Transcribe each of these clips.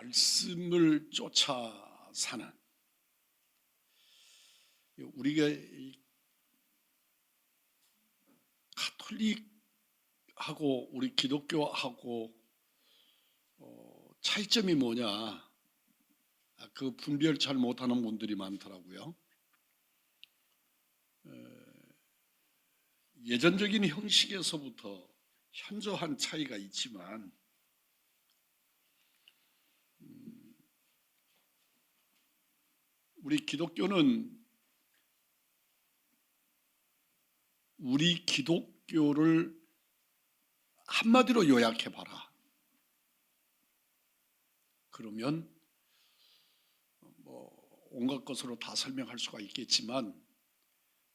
말씀을 쫓아 사는, 우리가 가톨릭하고 우리 기독교하고 차이점이 뭐냐, 그 분별 잘 못하는 분들이 많더라고요. 예전적인 형식에서부터 현저한 차이가 있지만 우리 기독교는 우리 기독교를 한마디로 요약해봐라. 그러면 온갖 것으로 다 설명할 수가 있겠지만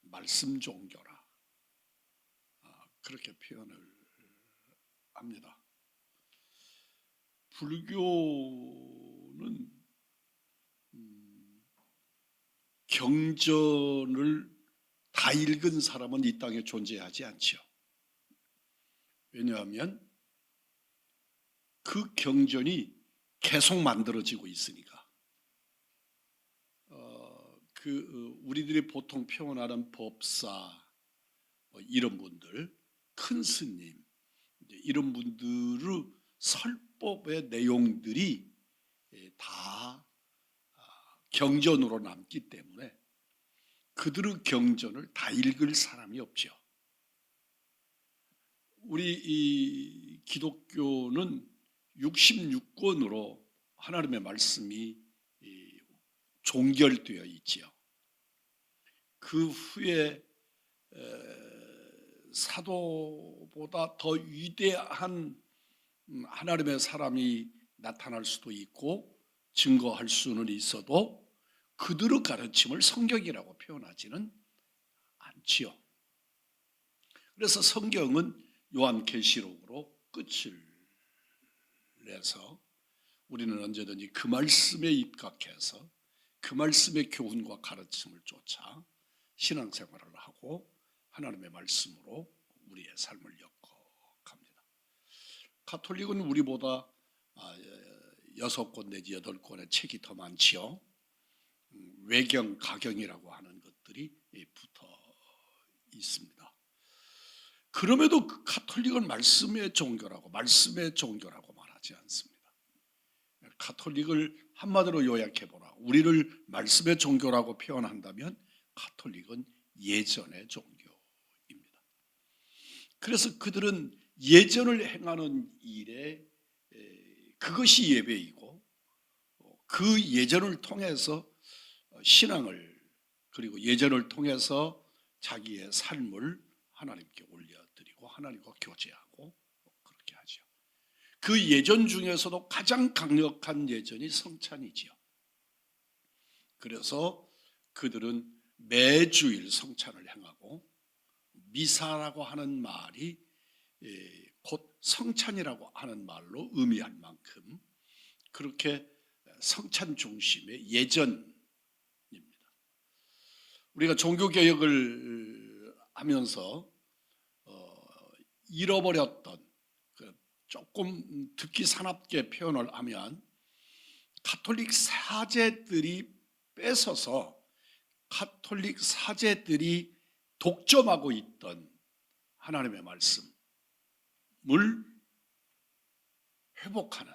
말씀 종교라, 그렇게 표현을 합니다. 불교는 경전을 다 읽은 사람은 이 땅에 존재하지 않죠. 왜냐하면 그 경전이 계속 만들어지고 있으니까. 우리들이 보통 표현하는 법사, 이런 분들, 큰 스님, 이런 분들의 설법의 내용들이 다 경전으로 남기 때문에 그들의 경전을 다 읽을 사람이 없죠. 우리 이 기독교는 66권으로 하나님의 말씀이 종결되어 있지요. 그 후에 사도보다 더 위대한 하나님의 사람이 나타날 수도 있고 증거할 수는 있어도 그들의 가르침을 성경이라고 표현하지는 않지요. 그래서 성경은 요한계시록으로 끝을 내서 우리는 언제든지 그 말씀에 입각해서 그 말씀의 교훈과 가르침을 쫓아 신앙생활을 하고 하나님의 말씀으로 우리의 삶을 엮어갑니다. 가톨릭은 우리보다 6권 내지 8권의 책이 더 많지요. 외경, 가경이라고 하는 것들이 붙어 있습니다. 그럼에도 그 가톨릭은 말씀의 종교라고 말하지 않습니다. 가톨릭을 한마디로 요약해보라. 우리를 말씀의 종교라고 표현한다면 가톨릭은 예전의 종교입니다. 그래서 그들은 예전을 행하는 일에 그것이 예배이고 그 예전을 통해서 신앙을, 그리고 예전을 통해서 자기의 삶을 하나님께 올려드리고 하나님과 교제하고 그렇게 하죠. 그 예전 중에서도 가장 강력한 예전이 성찬이지요. 그래서 그들은 매주일 성찬을 행하고 미사라고 하는 말이 곧 성찬이라고 하는 말로 의미할 만큼 그렇게 성찬 중심의 예전입니다. 우리가 종교개혁을 하면서 잃어버렸던, 조금 듣기 사납게 표현을 하면 가톨릭 사제들이 뺏어서 가톨릭 사제들이 독점하고 있던 하나님의 말씀을 회복하는,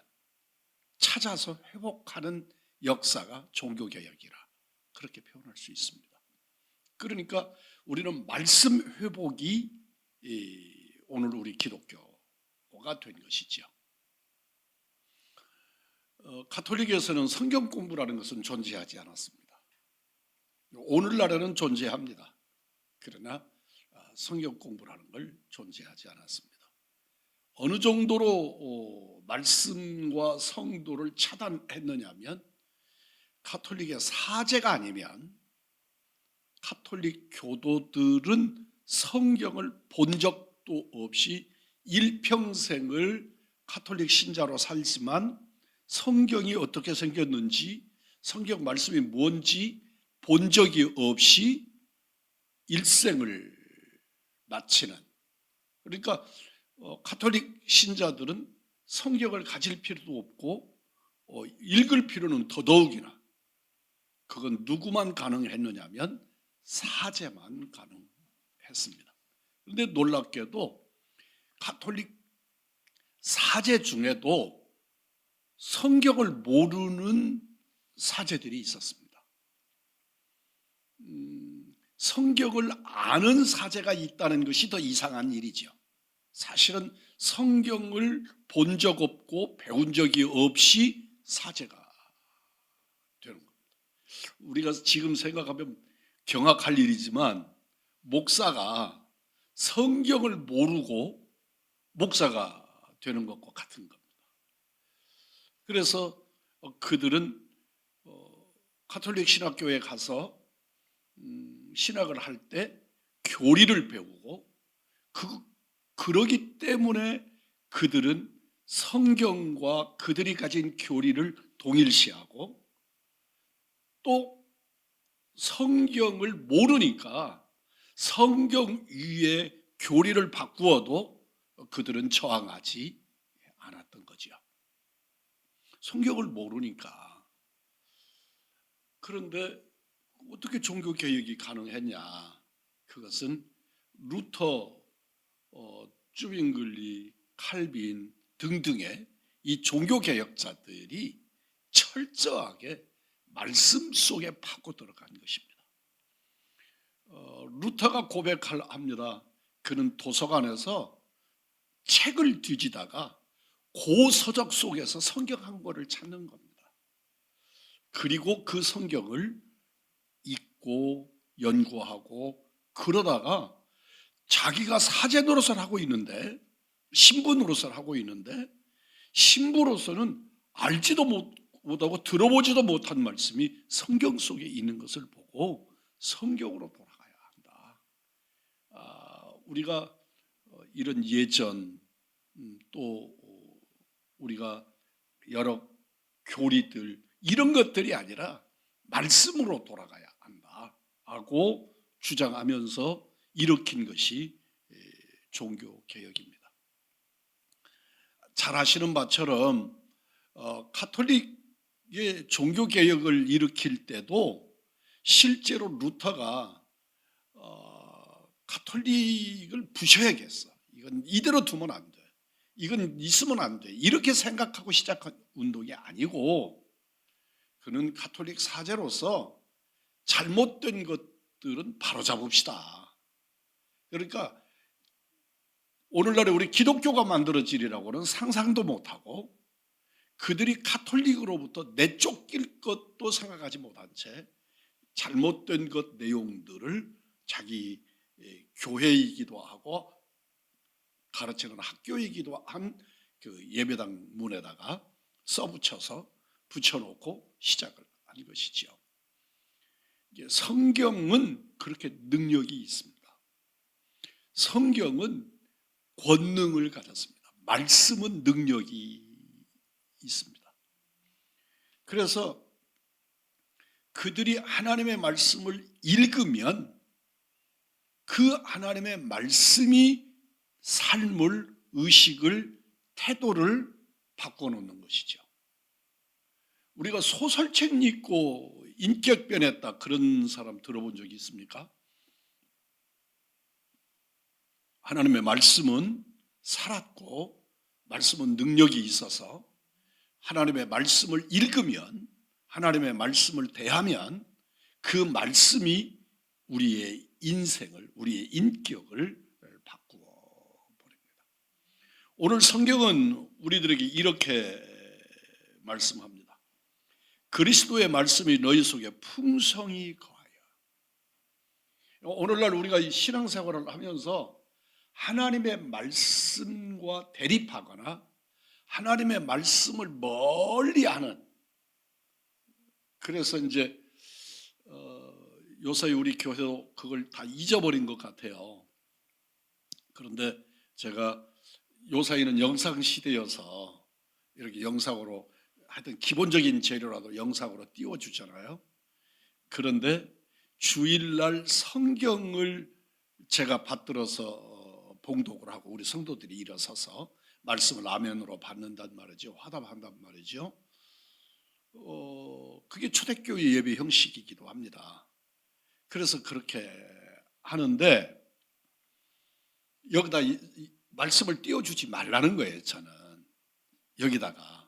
찾아서 회복하는 역사가 종교개혁이라 그렇게 표현할 수 있습니다. 그러니까 우리는 말씀 회복이 오늘 우리 기독교가 된 것이죠. 가톨릭에서는 성경 공부라는 것은 존재하지 않았습니다. 오늘날에는 존재합니다. 그러나 성경 공부라는 걸 존재하지 않았습니다. 어느 정도로 말씀과 성도를 차단했느냐면 가톨릭의 사제가 아니면 가톨릭 교도들은 성경을 본 적도 없이 일평생을 가톨릭 신자로 살지만 성경이 어떻게 생겼는지, 성경 말씀이 뭔지 본 적이 없이 일생을 마치는, 그러니까 가톨릭 신자들은 성경을 가질 필요도 없고 읽을 필요는 더더욱이나 그건 누구만 가능했느냐면 사제만 가능했습니다. 그런데 놀랍게도 가톨릭 사제 중에도 성경을 모르는 사제들이 있었습니다. 성경을 아는 사제가 있다는 것이 더 이상한 일이죠. 사실은 성경을 본 적 없고 배운 적이 없이 사제가 되는 겁니다. 우리가 지금 생각하면 경악할 일이지만 목사가 성경을 모르고 목사가 되는 것과 같은 겁니다. 그래서 그들은 가톨릭 신학교에 가서 신학을 할 때 교리를 배우고 그러기 때문에 그들은 성경과 그들이 가진 교리를 동일시하고 또 성경을 모르니까 성경 위에 교리를 바꾸어도 그들은 저항하지 않았던 거죠. 성경을 모르니까. 그런데 어떻게 종교개혁이 가능했냐? 그것은 루터, 쭈빙글리, 칼빈 등등의 이 종교개혁자들이 철저하게 말씀 속에 파고 들어간 것입니다. 루터가 고백합니다. 그는 도서관에서 책을 뒤지다가 고서적 속에서 성경 한 권을 찾는 겁니다. 그리고 그 성경을 읽고 연구하고 그러다가 자기가 사제 노릇을 하고 있는데, 신부 노릇을 하고 있는데 신부로서는 알지도 못하고 들어보지도 못한 말씀이 성경 속에 있는 것을 보고 성경으로 돌아가야 한다. 우리가 이런 예전 또 우리가 여러 교리들 이런 것들이 아니라 말씀으로 돌아가야 한다 하고 주장하면서 일으킨 것이 종교개혁입니다. 잘 아시는 바처럼 가톨릭의 종교개혁을 일으킬 때도 실제로 루터가 가톨릭을 부셔야겠어. 이건 이대로 두면 안 돼. 이건 있으면 안 돼. 이렇게 생각하고 시작한 운동이 아니고 그는 가톨릭 사제로서 잘못된 것들은 바로잡읍시다. 그러니까 오늘날에 우리 기독교가 만들어지리라고는 상상도 못하고 그들이 가톨릭으로부터 내쫓길 것도 생각하지 못한 채 잘못된 것 내용들을 자기 교회이기도 하고 가르치는 학교이기도 한 그 예배당 문에다가 써붙여서 붙여놓고 시작을 한 것이지요. 성경은 그렇게 능력이 있습니다. 성경은 권능을 가졌습니다. 말씀은 능력이 있습니다. 그래서 그들이 하나님의 말씀을 읽으면 그 하나님의 말씀이 삶을, 의식을, 태도를 바꿔놓는 것이죠. 우리가 소설책 읽고 인격 변했다 그런 사람 들어본 적이 있습니까? 하나님의 말씀은 살았고 말씀은 능력이 있어서 하나님의 말씀을 읽으면 하나님의 말씀을 대하면 그 말씀이 우리의 인생을 우리의 인격을 바꾸어 버립니다. 오늘 성경은 우리들에게 이렇게 말씀합니다. 그리스도의 말씀이 너희 속에 풍성히 거하여. 오늘날 우리가 신앙생활을 하면서 하나님의 말씀과 대립하거나 하나님의 말씀을 멀리하는, 그래서 이제 요새 우리 교회도 그걸 다 잊어버린 것 같아요. 그런데 제가 요새는 영상 시대여서 이렇게 영상으로 하여튼 기본적인 재료라도 영상으로 띄워주잖아요. 그런데 주일날 성경을 제가 받들어서 봉독을 하고 우리 성도들이 일어서서 말씀을 아멘으로 받는단 말이죠. 화답한단 말이죠. 그게 초대교회 예배 형식이기도 합니다. 그래서 그렇게 하는데 여기다 이 말씀을 띄워주지 말라는 거예요. 저는 여기다가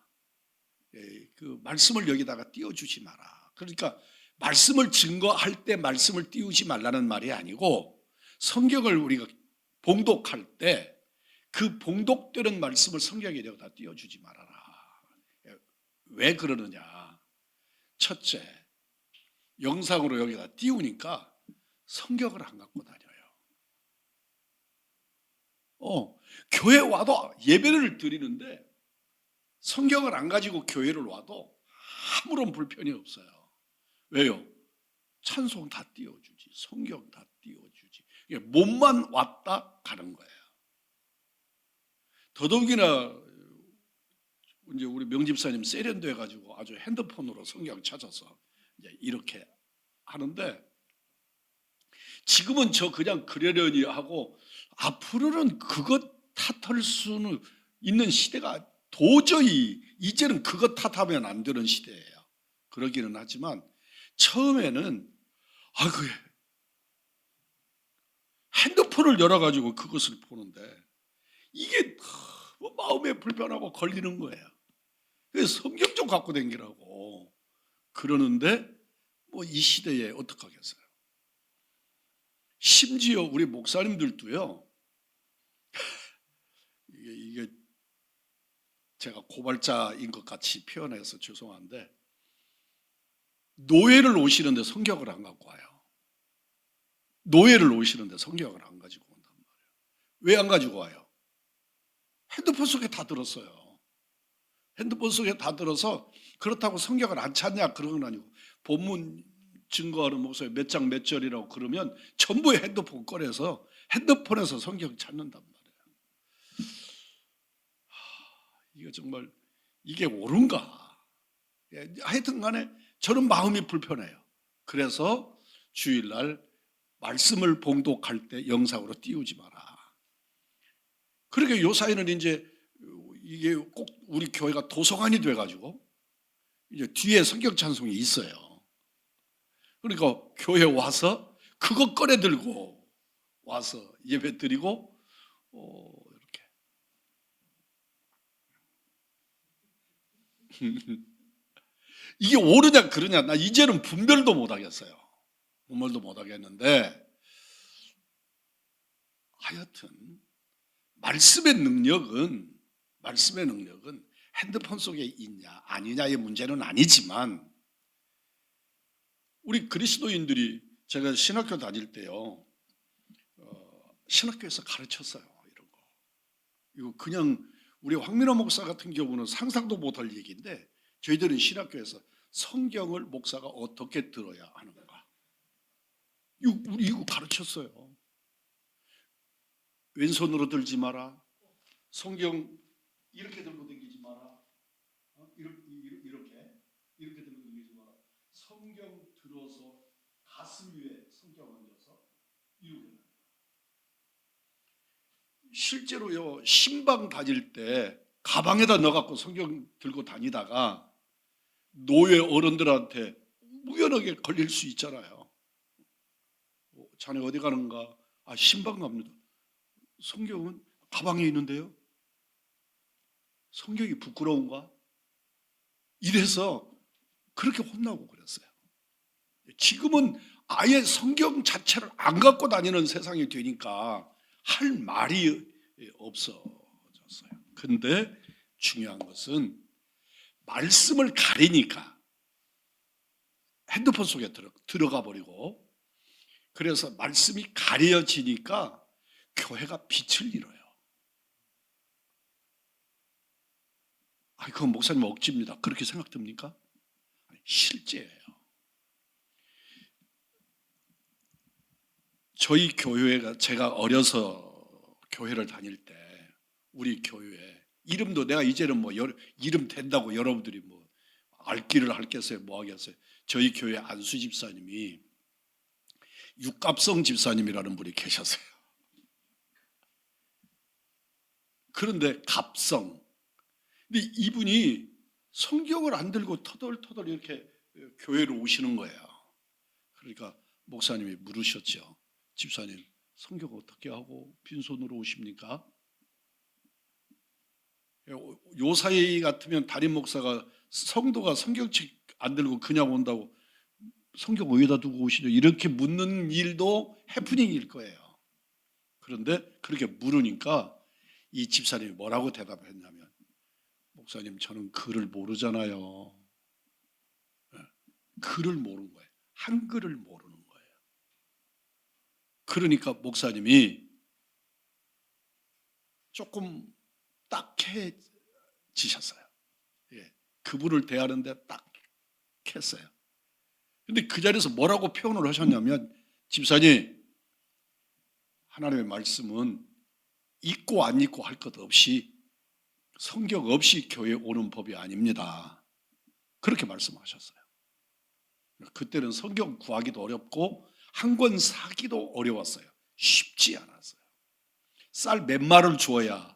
그 말씀을 여기다가 띄워주지 마라. 그러니까 말씀을 증거할 때 말씀을 띄우지 말라는 말이 아니고 성경을 우리가 봉독할 때 그 봉독되는 말씀을 성경에 여기다 띄워주지 말아라. 왜 그러느냐? 첫째, 영상으로 여기다 띄우니까 성경을 안 갖고 다녀요. 교회 와도 예배를 드리는데 성경을 안 가지고 교회를 와도 아무런 불편이 없어요. 왜요? 찬송 다 띄워주지, 성경 다 띄워주지. 몸만 왔다 가는 거예요. 더더욱이나 이제 우리 명집사님 세련돼 가지고 아주 핸드폰으로 성경 찾아서 이제 이렇게 하는데 지금은 저 그냥 그러려니 하고 앞으로는 그것 탓할 수는 있는 시대가 도저히 이제는 그것 탓하면 안 되는 시대예요. 그러기는 하지만 처음에는 핸드폰을 열어가지고 그것을 보는데 이게 마음에 불편하고 걸리는 거예요. 그래서 성경 좀 갖고 다니라고 그러는데 뭐 이 시대에 어떡하겠어요. 심지어 우리 목사님들도요. 이게 제가 고발자인 것 같이 표현해서 죄송한데 노예를 오시는데 성경을 안 갖고 와요. 노예를 오시는데 성경을 안 가지고 온단 말이에요. 왜 안 가지고 와요? 핸드폰 속에 다 들었어요. 핸드폰 속에 다 들어서 그렇다고 성경을 안 찾냐 그런 건 아니고 본문 증거하는 목소리 몇 장 몇 절이라고 그러면 전부 핸드폰 꺼내서 핸드폰에서 성경 찾는단 말이에요. 이거 정말 이게 옳은가? 하여튼 간에 저는 마음이 불편해요. 그래서 주일날 말씀을 봉독할 때 영상으로 띄우지 마라. 그러니까 요사이는 이제 이게 꼭 우리 교회가 도서관이 돼가지고 이제 뒤에 성경 찬송이 있어요. 그러니까 교회 와서 그거 꺼내 들고 와서 예배 드리고 이렇게 이게 옳으냐 그러냐 나 이제는 분별도 못 하겠어요. 분별도 못 하겠는데 하여튼 말씀의 능력은 핸드폰 속에 있냐 아니냐의 문제는 아니지만 우리 그리스도인들이 제가 신학교 다닐 때요 신학교에서 가르쳤어요. 이런 거 이거 그냥 우리 황민호 목사 같은 경우는 상상도 못할 얘기인데 저희들은 신학교에서 성경을 목사가 어떻게 들어야 하는가 이거 가르쳤어요. 왼손으로 들지 마라. 성경 이렇게 들고 다니지 마라. 이렇게 들고 다니지 마라. 성경 들어서 가슴 위에 성경 얹어서 이렇게. 실제로요 신방 다닐 때 가방에다 넣어갖고 성경 들고 다니다가 노예 어른들한테 우연하게 걸릴 수 있잖아요. 자네 어디 가는가? 신방 갑니다. 성경은 가방에 있는데요. 성경이 부끄러운가? 이래서 그렇게 혼나고 그랬어요. 지금은 아예 성경 자체를 안 갖고 다니는 세상이 되니까 할 말이 없어졌어요. 근데 중요한 것은 말씀을 가리니까 핸드폰 속에 들어가 버리고 그래서 말씀이 가려지니까 교회가 빛을 잃어요. 그건 목사님 억지입니다. 그렇게 생각됩니까? 실제예요. 저희 교회가 제가 어려서 교회를 다닐 때 우리 교회 이름도 내가 이제는 뭐 이름 된다고 여러분들이 뭐 알기를 할겠어요 뭐 하겠어요. 저희 교회 안수 집사님이 육갑성 집사님이라는 분이 계셨어요. 그런데 갑성 근데 이분이 성경을 안 들고 터덜터덜 이렇게 교회로 오시는 거예요. 그러니까 목사님이 물으셨죠. 집사님, 성경 어떻게 하고 빈손으로 오십니까? 요 사이 같으면 담임 목사가 성도가 성경책 안 들고 그냥 온다고 성경 어디다 두고 오시죠? 이렇게 묻는 일도 해프닝일 거예요. 그런데 그렇게 물으니까 이 집사님이 뭐라고 대답했냐면, 목사님, 저는 글을 모르잖아요. 글을 모르는 거예요. 한글을 모르는 거예요. 그러니까 목사님이 조금 딱해지셨어요. 예, 그분을 대하는데 딱했어요. 근데 그 자리에서 뭐라고 표현을 하셨냐면, 집사님, 하나님의 말씀은 읽고 안 읽고 할 것 없이 성경 없이 교회에 오는 법이 아닙니다. 그렇게 말씀하셨어요. 그때는 성경 구하기도 어렵고 한 권 사기도 어려웠어요. 쉽지 않았어요. 쌀 몇 마를 주어야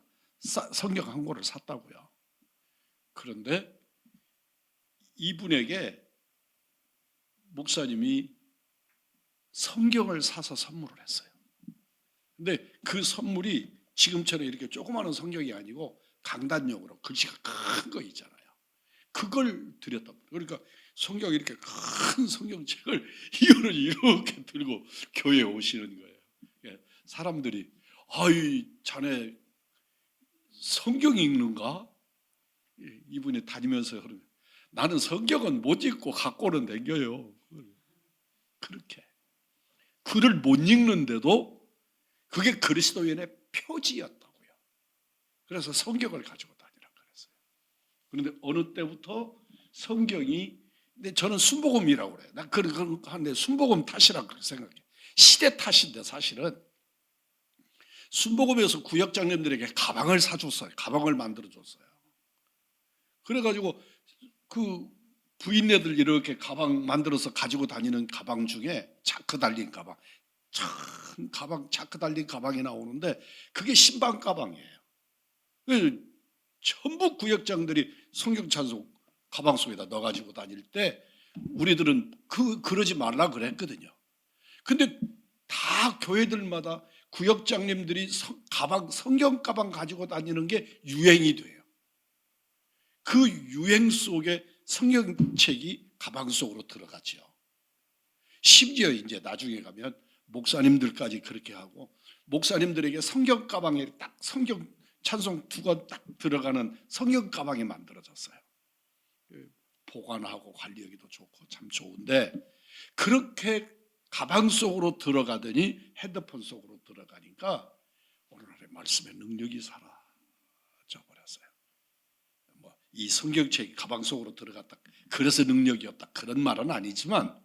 성경 한 권을 샀다고요. 그런데 이분에게 목사님이 성경을 사서 선물을 했어요. 근데 그 선물이 지금처럼 이렇게 조그마한 성경이 아니고 강단용으로 글씨가 큰 거 있잖아요. 그걸 드렸다. 그러니까 성경 이렇게 큰 성경책을 이거를 이렇게 들고 교회에 오시는 거예요. 사람들이, 아이, 자네 성경 읽는가? 이분이 다니면서 그러는, 나는 성경은 못 읽고 갖고는 댕겨요. 그렇게 글을 못 읽는데도 그게 그리스도인의 표지였다고요. 그래서 성경을 가지고 다니라고 그랬어요. 그런데 어느 때부터 성경이, 근데 저는 순복음이라고 그래요. 난 그런 한데 순복음 탓이라고 그렇게 생각해요. 시대 탓인데 사실은 순복음에서 구역장님들에게 가방을 사줬어요. 가방을 만들어줬어요. 그래가지고 그 부인네들 이렇게 가방 만들어서 가지고 다니는 가방 중에 자크 달린 가방, 참 가방, 자크 달린 가방이 나오는데 그게 신방 가방이에요. 전부 구역장들이 성경 찬송 가방 속에다 넣어가지고 다닐 때 우리들은 그러지 말라 그랬거든요. 근데 다 교회들마다 구역장님들이 성경 가방 가지고 다니는 게 유행이 돼요. 그 유행 속에 성경책이 가방 속으로 들어가죠. 심지어 이제 나중에 가면 목사님들까지 그렇게 하고, 목사님들에게 성경 가방에 딱 성경 찬송 2권 딱 들어가는 성경 가방이 만들어졌어요. 보관하고 관리하기도 좋고 참 좋은데, 그렇게 가방 속으로 들어가더니 핸드폰 속으로 들어가니까 오늘날의 말씀의 능력이 사라져 버렸어요. 이 성경책이 가방 속으로 들어갔다, 그래서 능력이었다, 그런 말은 아니지만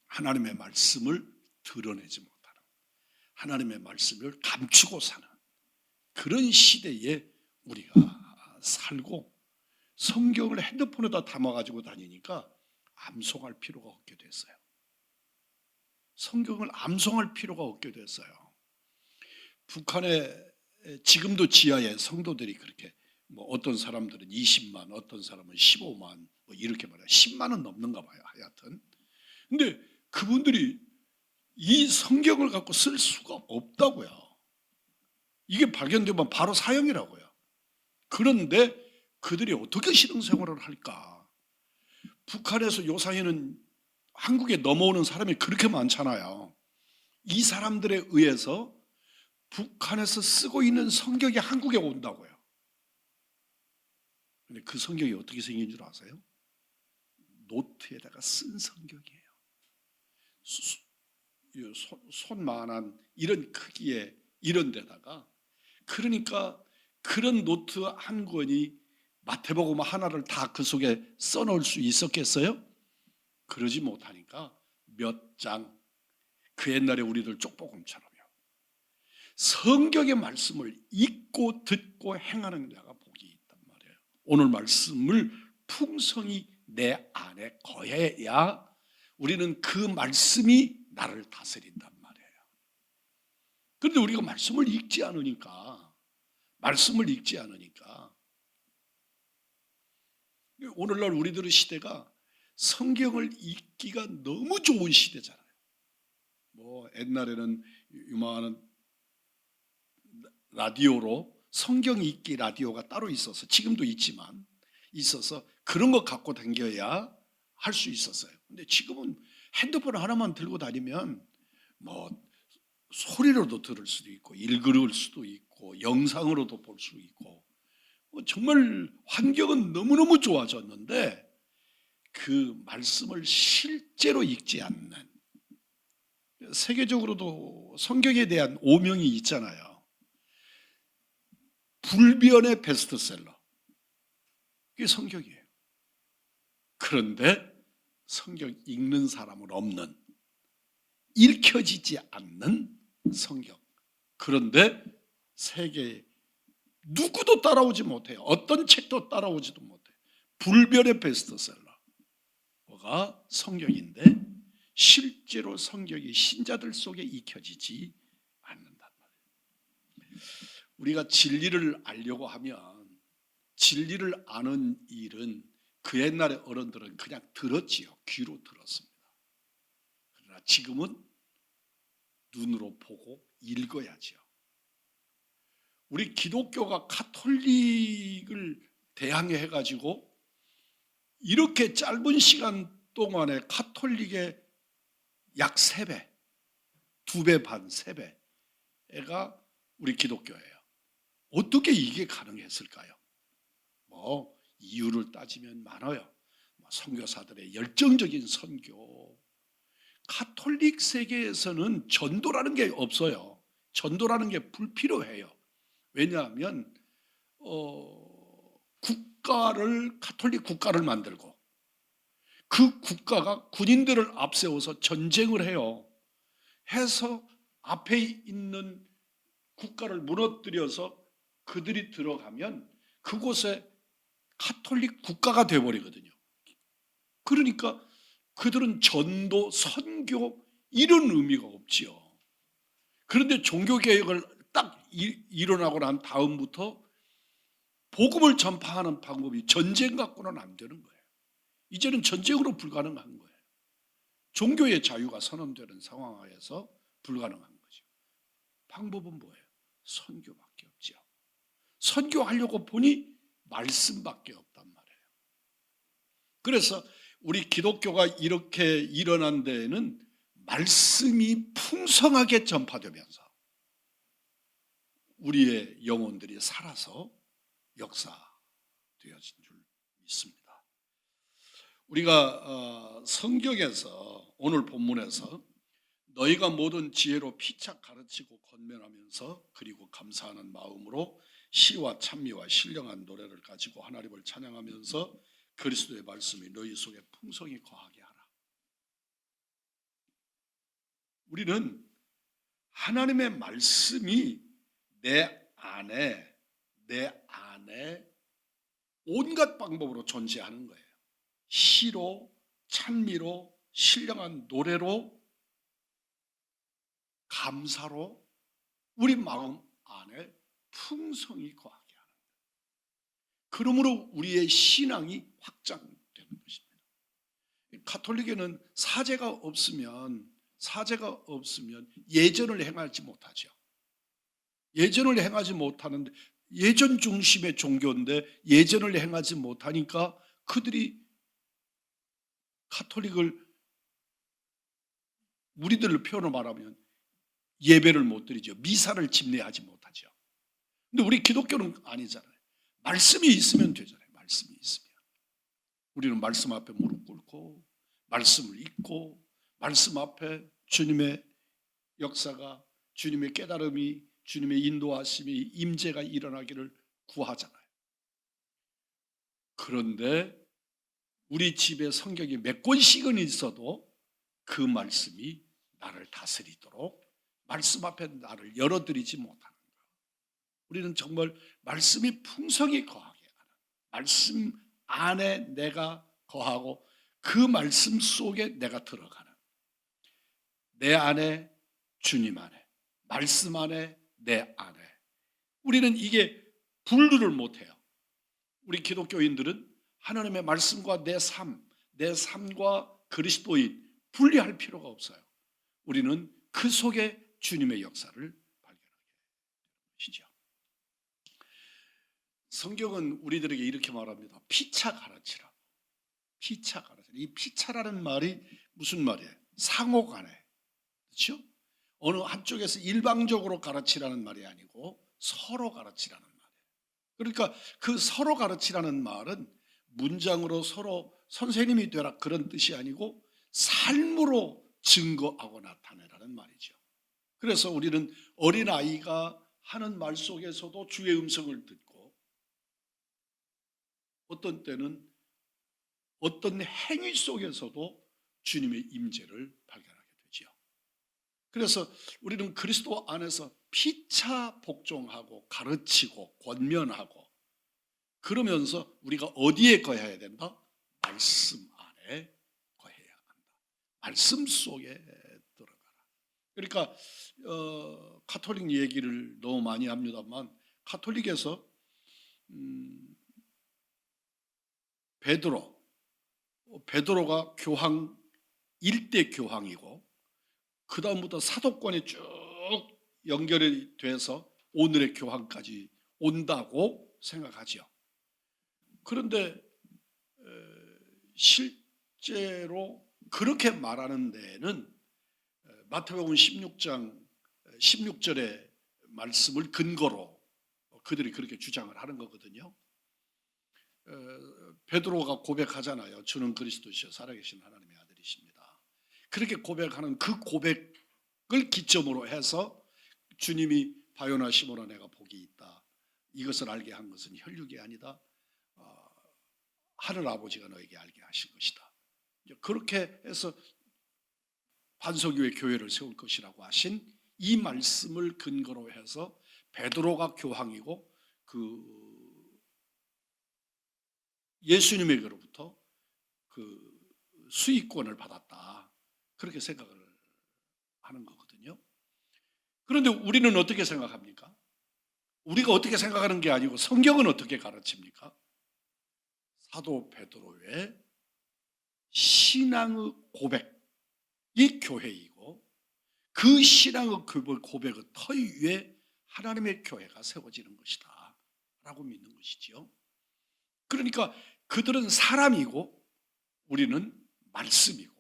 하나님의 말씀을 드러내지 못하는, 하나님의 말씀을 감추고 사는 그런 시대에 우리가 살고, 성경을 핸드폰에다 담아가지고 다니니까 암송할 필요가 없게 됐어요. 성경을 암송할 필요가 없게 됐어요. 북한에 지금도 지하에 성도들이 그렇게, 뭐 어떤 사람들은 20만, 어떤 사람은 15만, 뭐 이렇게 말해요. 10만은 넘는가 봐요, 하여튼. 근데 그분들이 이 성경을 갖고 쓸 수가 없다고요. 이게 발견되면 바로 사형이라고요. 그런데 그들이 어떻게 신앙생활을 할까? 북한에서 요사이는 한국에 넘어오는 사람이 그렇게 많잖아요. 이 사람들에 의해서 북한에서 쓰고 있는 성경이 한국에 온다고요. 근데 그 성경이 어떻게 생긴 줄 아세요? 노트에다가 쓴 성경이에요. 손만한 이런 크기의 이런 데다가, 그러니까 그런 노트 한 권이 마태복음 하나를 다 그 속에 써놓을 수 있었겠어요? 그러지 못하니까 몇 장, 그 옛날에 우리들 쪽복음처럼요, 성경의 말씀을 읽고 듣고 행하는 자가 복이 있단 말이에요. 오늘 말씀을 풍성히 내 안에 거해야 우리는 그 말씀이 나를 다스린단 말이에요. 그런데 우리가 말씀을 읽지 않으니까 오늘날 우리들의 시대가 성경을 읽기가 너무 좋은 시대잖아요. 뭐 옛날에는 유명한 라디오로 성경 읽기 라디오가 따로 있어서, 지금도 있지만 있어서 그런 거 갖고 다녀야 할 수 있었어요. 근데 지금은 핸드폰 하나만 들고 다니면 뭐 소리로도 들을 수도 있고 읽을 수도 있고 영상으로도 볼 수 있고, 정말 환경은 너무너무 좋아졌는데 그 말씀을 실제로 읽지 않는, 세계적으로도 성경에 대한 오명이 있잖아요. 불변의 베스트셀러, 그게 성경이에요. 그런데 성경 읽는 사람은 없는, 읽혀지지 않는 성경. 그런데 세계에 누구도 따라오지 못해요. 어떤 책도 따라오지도 못해요. 불변의 베스트셀러가 성경인데 실제로 성경이 신자들 속에 익혀지지 않는단 말이에요. 우리가 진리를 알려고 하면, 진리를 아는 일은 그 옛날의 어른들은 그냥 들었지요. 귀로 들었습니다. 그러나 지금은 눈으로 보고 읽어야죠. 우리 기독교가 카톨릭을 대항해 가지고 이렇게 짧은 시간 동안에 카톨릭의 약 3배, 2배 반, 3배가 우리 기독교예요. 어떻게 이게 가능했을까요? 뭐 이유를 따지면 많아요. 선교사들의 열정적인 선교. 카톨릭 세계에서는 전도라는 게 없어요. 전도라는 게 불필요해요. 왜냐하면 카톨릭 국가를 만들고 그 국가가 군인들을 앞세워서 전쟁을 해요. 해서 앞에 있는 국가를 무너뜨려서 그들이 들어가면 그곳에 카톨릭 국가가 되어버리거든요. 그러니까 그들은 전도, 선교 이런 의미가 없지요. 그런데 종교개혁을 딱 일어나고 난 다음부터 복음을 전파하는 방법이 전쟁 갖고는 안 되는 거예요. 이제는 전쟁으로 불가능한 거예요. 종교의 자유가 선언되는 상황에서 불가능한 거죠. 방법은 뭐예요? 선교밖에 없죠. 선교하려고 보니 말씀밖에 없단 말이에요. 그래서 우리 기독교가 이렇게 일어난 데에는 말씀이 풍성하게 전파되면서 우리의 영혼들이 살아서 역사되어진 줄 믿습니다. 우리가 성경에서 오늘 본문에서 너희가 모든 지혜로 피차 가르치고 권면하면서 그리고 감사하는 마음으로 시와 찬미와 신령한 노래를 가지고 하나님을 찬양하면서 그리스도의 말씀이 너희 속에 풍성히 거하게 하라. 우리는 하나님의 말씀이 내 안에 온갖 방법으로 존재하는 거예요. 시로, 찬미로, 신령한 노래로, 감사로 우리 마음 안에 풍성히 거하게 하는 거예요. 그러므로 우리의 신앙이 확장되는 것입니다. 가톨릭에는 사제가 없으면 예전을 행하지 못하죠. 예전을 행하지 못하는데, 예전 중심의 종교인데 예전을 행하지 못하니까 그들이 가톨릭을, 우리들을 표현을 말하면 예배를 못 드리죠. 미사를 집례하지 못하죠. 근데 우리 기독교는 아니잖아요. 말씀이 있으면 되잖아요. 말씀이 있으면 우리는 말씀 앞에 무릎 꿇고 말씀을 읽고 말씀 앞에 주님의 역사가, 주님의 깨달음이, 주님의 인도하심이, 임재가 일어나기를 구하잖아요. 그런데 우리 집에 성경이 몇 권씩은 있어도 그 말씀이 나를 다스리도록 말씀 앞에 나를 열어드리지 못하는 거예요. 우리는 정말 말씀이 풍성히 거하게 하는, 말씀 안에 내가 거하고 그 말씀 속에 내가 들어가는, 내 안에 주님 안에, 말씀 안에 내 안에. 우리는 이게 분류를 못해요. 우리 기독교인들은 하나님의 말씀과 내 삶과 그리스도인 분리할 필요가 없어요. 우리는 그 속에 주님의 역사를 발견하게 되는 것이죠. 성경은 우리들에게 이렇게 말합니다. 피차 가르치라. 피차 가르치라. 이 피차라는 말이 무슨 말이에요? 상호 간에. 그렇죠? 어느 한쪽에서 일방적으로 가르치라는 말이 아니고 서로 가르치라는 말이에요. 그러니까 그 서로 가르치라는 말은 문장으로 서로 선생님이 되라 그런 뜻이 아니고 삶으로 증거하고 나타내라는 말이죠. 그래서 우리는 어린아이가 하는 말 속에서도 주의 음성을 듣고 어떤 때는 어떤 행위 속에서도 주님의 임재를 발견하게 되죠. 그래서 우리는 그리스도 안에서 피차 복종하고 가르치고 권면하고 그러면서 우리가 어디에 거해야 된다? 말씀 안에 거해야 한다. 말씀 속에 들어가라. 그러니까 가톨릭 얘기를 너무 많이 합니다만 가톨릭에서 베드로가 교황 1대 교황이고 그 다음부터 사도권이 쭉 연결이 돼서 오늘의 교황까지 온다고 생각하죠. 그런데 실제로 그렇게 말하는 데는 마태복음 16장 16절의 말씀을 근거로 그들이 그렇게 주장을 하는 거거든요. 베드로가 고백하잖아요. 주는 그리스도시요 살아계신 하나님의 아들이십니다. 그렇게 고백하는 그 고백을 기점으로 해서 주님이 바요나 시몬아 내가 복이 있다. 이것을 알게 한 것은 혈육이 아니다. 하늘 아버지가 너에게 알게 하신 것이다. 그렇게 해서 반석위의 교회를 세울 것이라고 하신 이 말씀을 근거로 해서 베드로가 교황이고 그 예수님에게로부터 그 수익권을 받았다. 그렇게 생각을 하는 거거든요. 그런데 우리는 어떻게 생각합니까? 우리가 어떻게 생각하는 게 아니고 성경은 어떻게 가르칩니까? 사도 베드로의 신앙의 고백이 교회이고 그 신앙의 고백의 터 위에 하나님의 교회가 세워지는 것이다 라고 믿는 것이죠. 그러니까 그들은 사람이고 우리는 말씀이고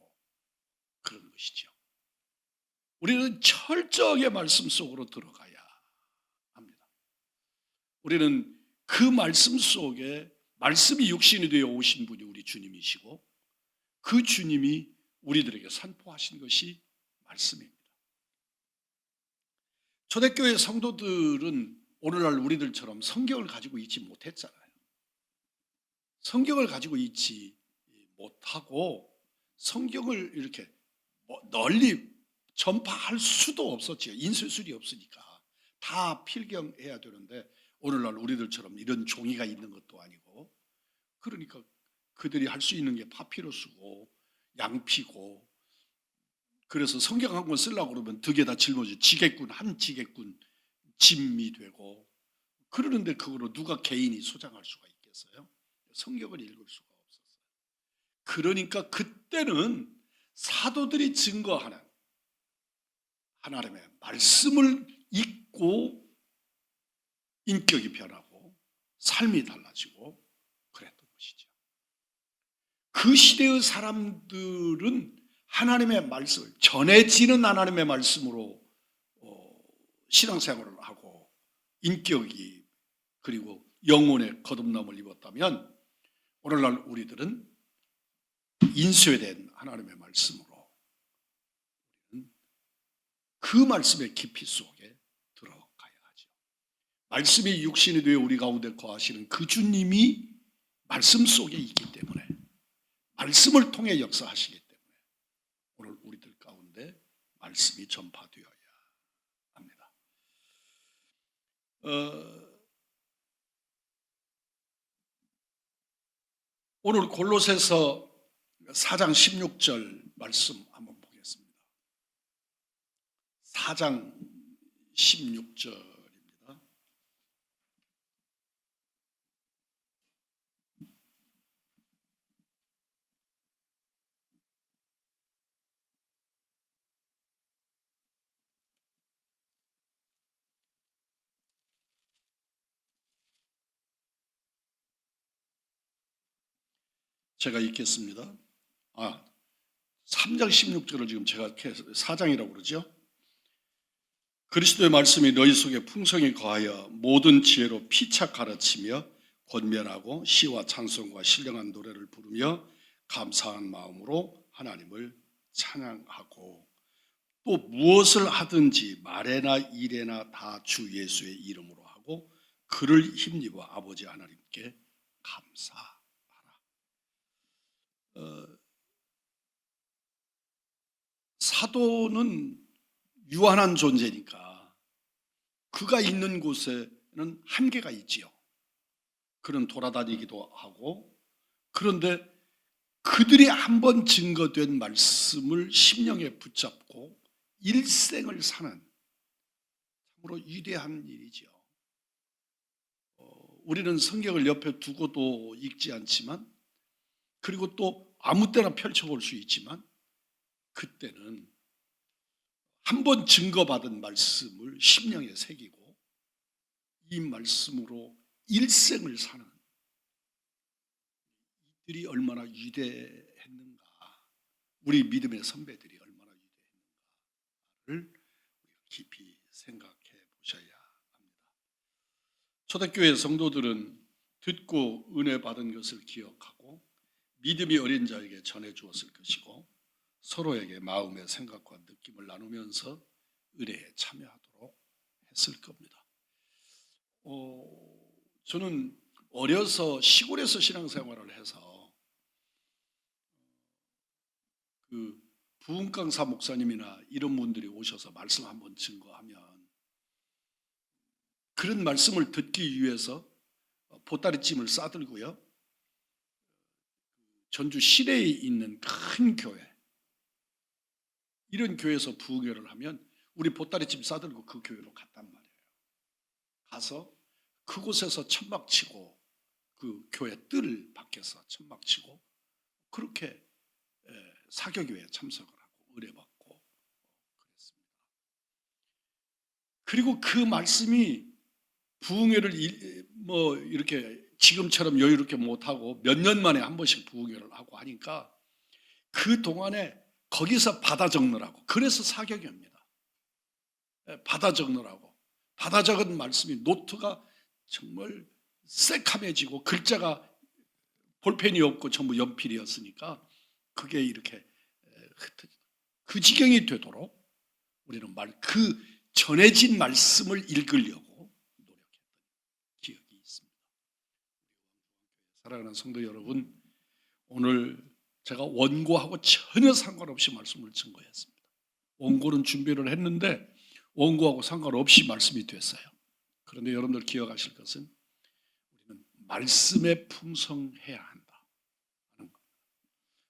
그런 것이죠. 우리는 철저하게 말씀 속으로 들어가야 합니다. 우리는 그 말씀 속에 말씀이 육신이 되어 오신 분이 우리 주님이시고 그 주님이 우리들에게 선포하신 것이 말씀입니다. 초대교회 성도들은 오늘날 우리들처럼 성경을 가지고 있지 못했잖아요. 성경을 가지고 있지 못하고 성경을 이렇게 널리 전파할 수도 없었지요. 인쇄술이 없으니까 다 필경해야 되는데 오늘날 우리들처럼 이런 종이가 있는 것도 아니고 그러니까 그들이 할 수 있는 게 파피루스고 양피고 그래서 성경 한 권 쓰려고 그러면 득에다 짊어져 지게꾼 한 지게꾼 짐이 되고 그러는데 그거로 누가 개인이 소장할 수가 있겠어요? 성경을 읽을 수가 없었어요. 그러니까 그때는 사도들이 증거하는 하나님의 말씀을 읽고 인격이 변하고 삶이 달라지고 그랬던 것이죠. 그 시대의 사람들은 하나님의 말씀을 전해지는 하나님의 말씀으로 신앙생활을 하고 인격이 그리고 영혼의 거듭남을 입었다면 오늘날 우리들은 인쇄된 하나님의 말씀으로 그 말씀의 깊이 속에 들어가야 하죠. 말씀이 육신이 되어 우리 가운데 거하시는 그 주님이 말씀 속에 있기 때문에 말씀을 통해 역사하시기 때문에 오늘 우리들 가운데 말씀이 전파되어야 합니다. 오늘 골로새서 4장 16절 말씀 한번 보겠습니다. 4장 16절입니다. 제가 읽겠습니다. 3장 16절을 지금 제가 4장이라고 그러죠. 그리스도의 말씀이 너희 속에 풍성히 거하여 모든 지혜로 피차 가르치며 권면하고 시와 찬송과 신령한 노래를 부르며 감사한 마음으로 하나님을 찬양하고, 또 무엇을 하든지 말에나 일에나 다 주 예수의 이름으로 하고 그를 힘입어 아버지 하나님께 감사하라. 사도는 유한한 존재니까 그가 있는 곳에는 한계가 있지요. 그는 돌아다니기도 하고, 그런데 그들이 한번 증거된 말씀을 심령에 붙잡고 일생을 사는 참으로 위대한 일이지요. 우리는 성경을 옆에 두고도 읽지 않지만, 그리고 또 아무 때나 펼쳐볼 수 있지만, 그때는 한번 증거받은 말씀을 심령에 새기고 이 말씀으로 일생을 사는 이들이 얼마나 위대했는가, 우리 믿음의 선배들이 얼마나 위대했는가를 깊이 생각해 보셔야 합니다. 초대교회 성도들은 듣고 은혜 받은 것을 기억하고 믿음이 어린 자에게 전해 주었을 것이고, 서로에게 마음의 생각과 느낌을 나누면서 의례에 참여하도록 했을 겁니다. 저는 어려서 시골에서 신앙생활을 해서 그 부흥강사 목사님이나 이런 분들이 오셔서 말씀 한번 증거하면 그런 말씀을 듣기 위해서 보따리찜을 싸들고요, 전주 시내에 있는 큰 교회, 이런 교회에서 부흥회를 하면 우리 보따리찜 싸들고 그 교회로 갔단 말이에요. 가서 그곳에서 천막치고, 그 교회 뜰 밖에서 천막치고, 그렇게 사교교회에 참석을 하고 의뢰받고 그랬습니다. 그리고 그 말씀이 부흥회를 이렇게 지금처럼 여유롭게 못하고 몇 년 만에 한 번씩 부흥회를 하고 하니까 그 동안에 거기서 받아 적느라고, 그래서 사교교입니다. 받아 적느라고, 받아 적은 말씀이 노트가 정말 새카매지고 글자가 볼펜이 없고 전부 연필이었으니까 그게 이렇게 그 지경이 되도록 우리는 그 전해진 말씀을 읽으려고 노력했던 기억이 있습니다. 사랑하는 성도 여러분, 오늘 제가 원고하고 전혀 상관없이 말씀을 증거했습니다. 원고는 준비를 했는데 원고하고 상관없이 말씀이 됐어요. 그런데 여러분들 기억하실 것은 우리는 말씀에 풍성해야 한다.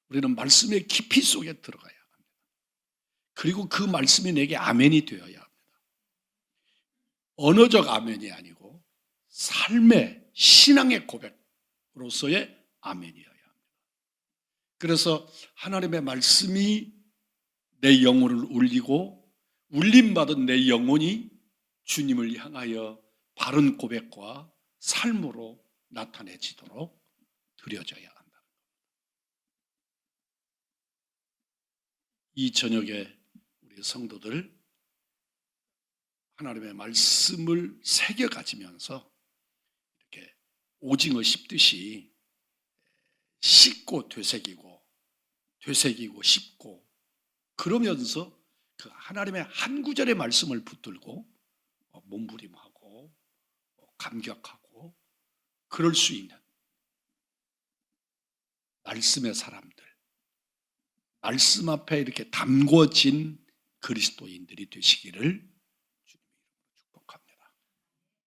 우리는 말씀의 깊이 속에 들어가야 합니다. 그리고 그 말씀이 내게 아멘이 되어야 합니다. 언어적 아멘이 아니고 삶의 신앙의 고백으로서의 아멘이어야 합니다. 그래서 하나님의 말씀이 내 영혼을 울리고 울림받은 내 영혼이 주님을 향하여 바른 고백과 삶으로 나타내지도록 드려져야 한다. 이 저녁에 우리 성도들 하나님의 말씀을 새겨 가지면서 이렇게 오징어 씹듯이 씹고 되새기고 씹고, 그러면서 그 하나님의 한 구절의 말씀을 붙들고 몸부림하고 감격하고 그럴 수 있는 말씀의 사람들, 말씀 앞에 이렇게 담궈진 그리스도인들이 되시기를